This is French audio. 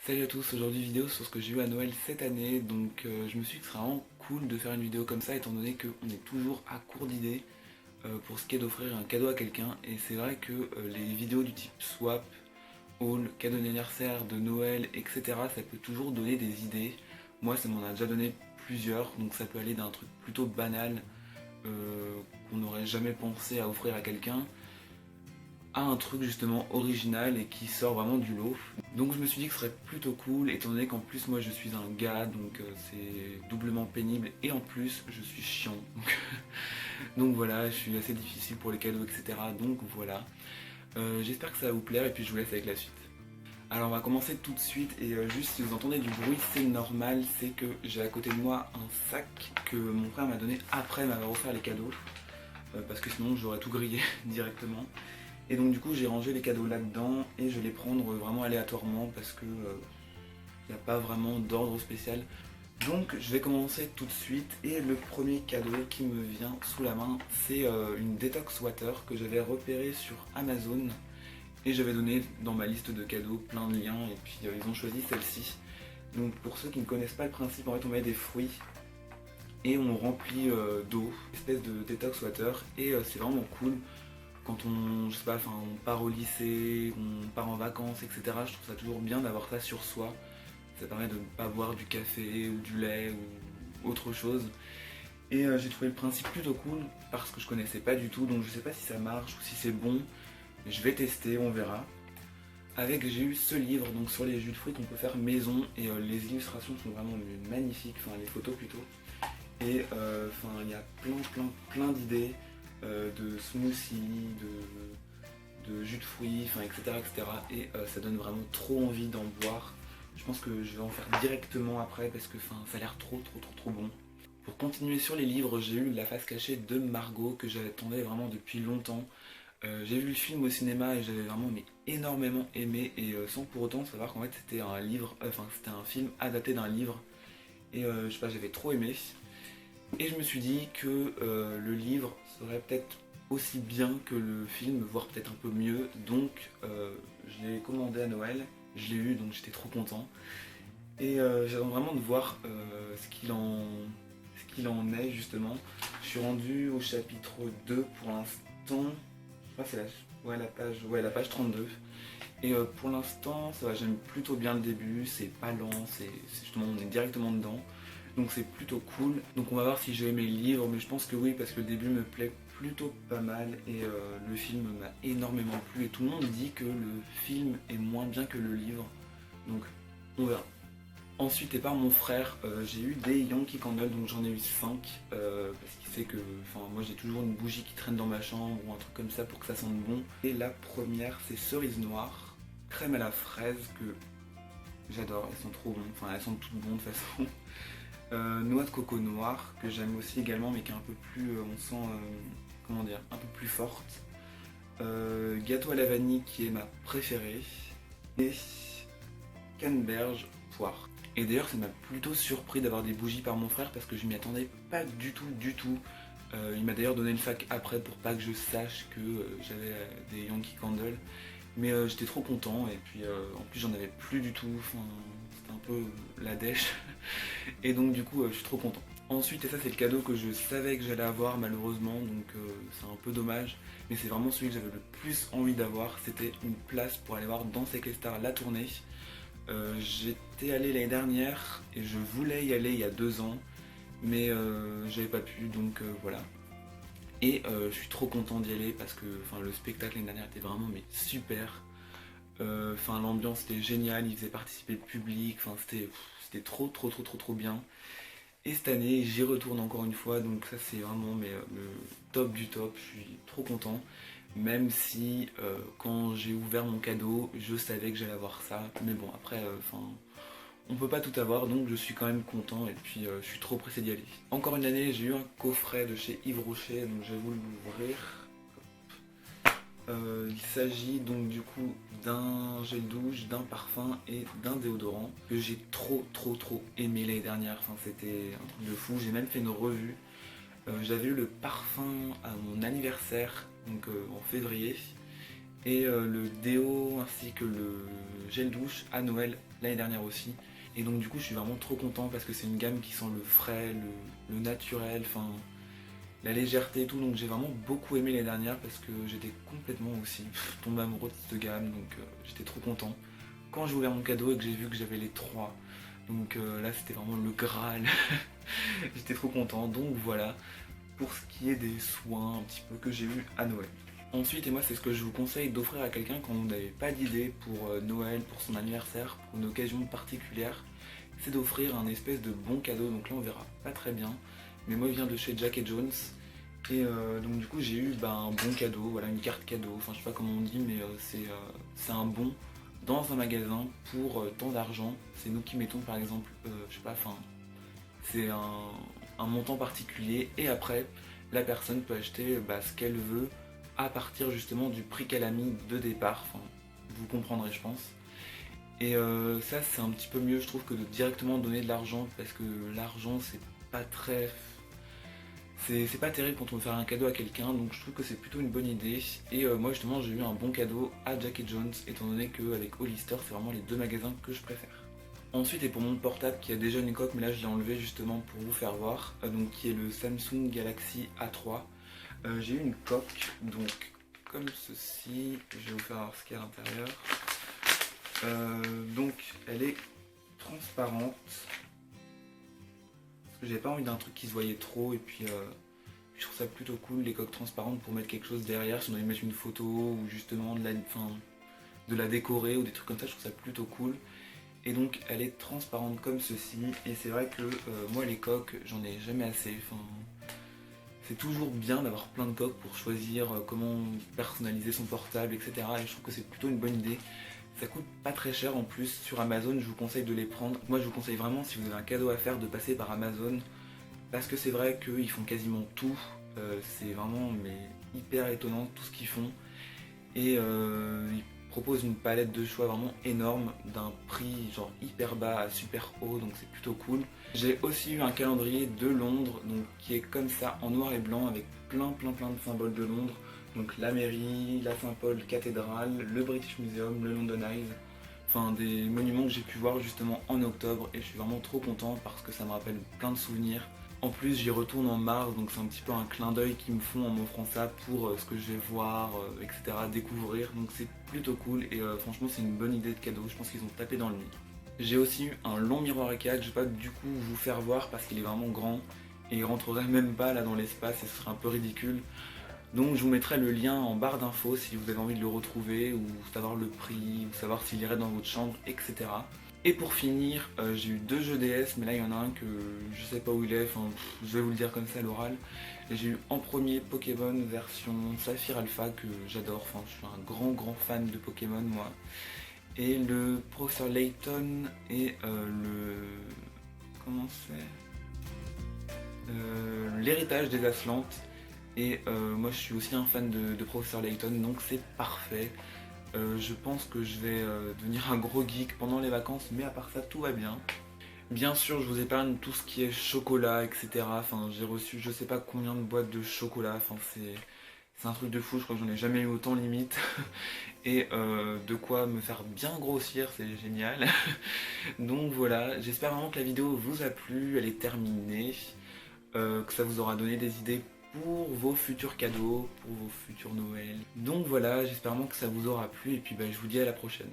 Salut à tous, aujourd'hui vidéo sur ce que j'ai eu à Noël cette année, donc je me suis dit que ce serait vraiment cool de faire une vidéo comme ça étant donné qu'on est toujours à court d'idées pour ce qui est d'offrir un cadeau à quelqu'un et c'est vrai que les vidéos du type swap, haul, cadeau d'anniversaire, de Noël, etc. ça peut toujours donner des idées. Moi ça m'en a déjà donné plusieurs, donc ça peut aller d'un truc plutôt banal qu'on n'aurait jamais pensé à offrir à quelqu'un à un truc justement original et qui sort vraiment du lot. Donc je me suis dit que ce serait plutôt cool étant donné qu'en plus moi je suis un gars donc c'est doublement pénible et en plus je suis chiant. Donc voilà, je suis assez difficile pour les cadeaux etc. Donc voilà. J'espère que ça va vous plaire et puis je vous laisse avec la suite. Alors on va commencer tout de suite et juste si vous entendez du bruit c'est normal, c'est que j'ai à côté de moi un sac que mon frère m'a donné après m'avoir offert les cadeaux parce que sinon j'aurais tout grillé directement. Et donc du coup j'ai rangé les cadeaux là-dedans et je vais les prendre vraiment aléatoirement parce que il n'y a pas vraiment d'ordre spécial. Donc je vais commencer tout de suite et le premier cadeau qui me vient sous la main c'est une Detox Water que j'avais repérée sur Amazon et j'avais donné dans ma liste de cadeaux plein de liens et puis ils ont choisi celle-ci. Donc pour ceux qui ne connaissent pas le principe, en fait on met des fruits et on remplit d'eau, espèce de Detox Water et c'est vraiment cool. Quand on, je sais pas, enfin, on part au lycée, on part en vacances, etc. Je trouve ça toujours bien d'avoir ça sur soi. Ça permet de ne pas boire du café ou du lait ou autre chose. Et j'ai trouvé le principe plutôt cool parce que je connaissais pas du tout, donc je sais pas si ça marche ou si c'est bon. Je vais tester, on verra. Avec, j'ai eu ce livre donc sur les jus de fruits qu'on peut faire maison et les illustrations sont vraiment magnifiques, enfin les photos plutôt. Et enfin il y a plein d'idées de smoothies, de jus de fruits, enfin etc. etc. Et ça donne vraiment trop envie d'en boire. Je pense que je vais en faire directement après parce que ça a l'air trop bon. Pour continuer sur les livres, j'ai eu La face cachée de Margot que j'attendais vraiment depuis longtemps. J'ai vu le film au cinéma et j'avais vraiment énormément aimé et sans pour autant savoir qu'en fait c'était un livre, enfin c'était un film adapté d'un livre et je sais pas, j'avais trop aimé. Et je me suis dit que le livre serait peut-être aussi bien que le film, voire peut-être un peu mieux. Donc je l'ai commandé à Noël, je l'ai eu donc j'étais trop content. Et j'attends vraiment de voir ce qu'il en est justement. Je suis rendu au chapitre 2 pour l'instant. Je crois que c'est la page 32. Et pour l'instant, ça va, j'aime plutôt bien le début, c'est pas lent, c'est justement on est directement dedans. Donc c'est plutôt cool. Donc on va voir si j'ai aimé le livre, mais je pense que oui, parce que le début me plaît plutôt pas mal et le film m'a énormément plu et tout le monde dit que le film est moins bien que le livre. Donc on verra. Ensuite, et par mon frère, j'ai eu des Yankee Candle, donc j'en ai eu 5 parce qu'il sait que moi j'ai toujours une bougie qui traîne dans ma chambre ou un truc comme ça pour que ça sente bon. Et la première, c'est cerise noire, crème à la fraise que j'adore, elles sont trop bonnes, enfin elles sont toutes bonnes de toute façon. Noix de coco noire que j'aime aussi également mais qui est un peu plus, on sent, comment dire, un peu plus forte. Gâteau à la vanille qui est ma préférée. Et canneberge poire. Et d'ailleurs ça m'a plutôt surpris d'avoir des bougies par mon frère parce que je m'y attendais pas du tout. Il m'a d'ailleurs donné le sac après pour pas que je sache que j'avais des Yankee Candle. Mais j'étais trop content et puis en plus j'en avais plus du tout, enfin, c'était un peu la dèche. Et donc du coup je suis trop content. Ensuite, et ça c'est le cadeau que je savais que j'allais avoir malheureusement, donc c'est un peu dommage, mais c'est vraiment celui que j'avais le plus envie d'avoir, c'était une place pour aller voir Danse avec les stars la tournée. J'étais allé l'année dernière et je voulais y aller il y a 2 ans, mais j'avais pas pu, donc voilà. Et je suis trop content d'y aller parce que le spectacle l'année dernière était vraiment super. L'ambiance était géniale, il faisait participer le public, c'était trop bien. Et cette année j'y retourne encore une fois, donc ça c'est vraiment le top du top, je suis trop content. Même si quand j'ai ouvert mon cadeau, je savais que j'allais avoir ça. Mais bon, après, on peut pas tout avoir, donc je suis quand même content et puis je suis trop pressé d'y aller. Encore une année, j'ai eu un coffret de chez Yves Rocher, donc je vais vous l'ouvrir. Il s'agit donc du coup d'un gel douche, d'un parfum et d'un déodorant que j'ai trop aimé l'année dernière. Enfin, c'était un truc de fou, j'ai même fait une revue. J'avais eu le parfum à mon anniversaire, donc en février, et le déo ainsi que le gel douche à Noël l'année dernière aussi. Et donc du coup je suis vraiment trop content parce que c'est une gamme qui sent le frais, le naturel, enfin la légèreté et tout. Donc j'ai vraiment beaucoup aimé l'année dernière parce que j'étais complètement aussi tombé amoureux de cette gamme. Donc j'étais trop content. Quand j'ai ouvert mon cadeau et que j'ai vu que j'avais les trois, donc là c'était vraiment le Graal. J'étais trop content. Donc voilà pour ce qui est des soins un petit peu que j'ai eu à Noël. Ensuite, et moi c'est ce que je vous conseille d'offrir à quelqu'un quand vous n'avez pas d'idée pour Noël, pour son anniversaire, pour une occasion particulière, c'est d'offrir un espèce de bon cadeau. Donc là on verra pas très bien, mais moi il vient de chez Jack & Jones. Et donc du coup j'ai eu un bon cadeau, voilà, une carte cadeau, enfin je sais pas comment on dit, mais c'est un bon dans un magasin pour tant d'argent. C'est nous qui mettons par exemple, je sais pas, enfin c'est un montant particulier et après la personne peut acheter ce qu'elle veut à partir justement du prix qu'elle a mis de départ, enfin vous comprendrez je pense. Et ça c'est un petit peu mieux je trouve que de directement donner de l'argent parce que l'argent c'est pas très... C'est pas terrible quand on veut faire un cadeau à quelqu'un, donc je trouve que c'est plutôt une bonne idée. Et moi justement j'ai eu un bon cadeau à Jack & Jones étant donné qu'avec Hollister c'est vraiment les deux magasins que je préfère. Ensuite, et pour mon portable qui a déjà une coque, mais là je l'ai enlevé justement pour vous faire voir, donc qui est le Samsung Galaxy A3. J'ai eu une coque, donc comme ceci, je vais vous faire voir ce qu'il y a à l'intérieur. Donc elle est transparente, parce que j'avais pas envie d'un truc qui se voyait trop, et puis je trouve ça plutôt cool, les coques transparentes pour mettre quelque chose derrière, si on avait mettre une photo, ou justement de la décorer, ou des trucs comme ça, je trouve ça plutôt cool. Et donc elle est transparente comme ceci, et c'est vrai que moi les coques j'en ai jamais assez, c'est toujours bien d'avoir plein de coques pour choisir comment personnaliser son portable, etc. Et je trouve que c'est plutôt une bonne idée. Ça coûte pas très cher en plus, sur Amazon je vous conseille de les prendre. Moi je vous conseille vraiment si vous avez un cadeau à faire de passer par Amazon, parce que c'est vrai qu'ils font quasiment tout, c'est vraiment mais hyper étonnant tout ce qu'ils font. Et ils proposent une palette de choix vraiment énorme d'un prix genre hyper bas à super haut, donc c'est plutôt cool. J'ai aussi eu un calendrier de Londres donc qui est comme ça en noir et blanc avec plein de symboles de Londres, donc la mairie, la Saint-Paul cathédrale, le British Museum, le London Eye, enfin des monuments que j'ai pu voir justement en octobre, et je suis vraiment trop content parce que ça me rappelle plein de souvenirs. En plus j'y retourne en mars, donc c'est un petit peu un clin d'œil qu'ils me font en m'offrant ça pour ce que je vais voir, etc., découvrir, donc c'est plutôt cool. Et franchement c'est une bonne idée de cadeau, je pense qu'ils ont tapé dans le nid. J'ai aussi eu un long miroir éclairé que je vais pas du coup vous faire voir parce qu'il est vraiment grand et il rentrerait même pas là dans l'espace et ce serait un peu ridicule. Donc je vous mettrai le lien en barre d'infos si vous avez envie de le retrouver, ou savoir le prix, ou savoir s'il irait dans votre chambre, etc. Et pour finir, j'ai eu deux jeux DS, mais là il y en a un que je sais pas où il est, enfin je vais vous le dire comme ça à l'oral. J'ai eu en premier Pokémon version Saphir Alpha que j'adore, enfin je suis un grand fan de Pokémon moi. Et le Professeur Layton et comment c'est, l'héritage des Aslantes. Et moi je suis aussi un fan de Professeur Layton, donc c'est parfait. Je pense que je vais devenir un gros geek pendant les vacances, mais à part ça tout va bien. Bien sûr je vous épargne tout ce qui est chocolat, etc. Enfin j'ai reçu je sais pas combien de boîtes de chocolat, enfin c'est un truc de fou, je crois que j'en ai jamais eu autant limite. Et de quoi me faire bien grossir, c'est génial. Donc voilà, j'espère vraiment que la vidéo vous a plu, elle est terminée, que ça vous aura donné des idées pour vos futurs cadeaux, pour vos futurs Noël. Donc voilà, j'espère vraiment que ça vous aura plu, et puis je vous dis à la prochaine.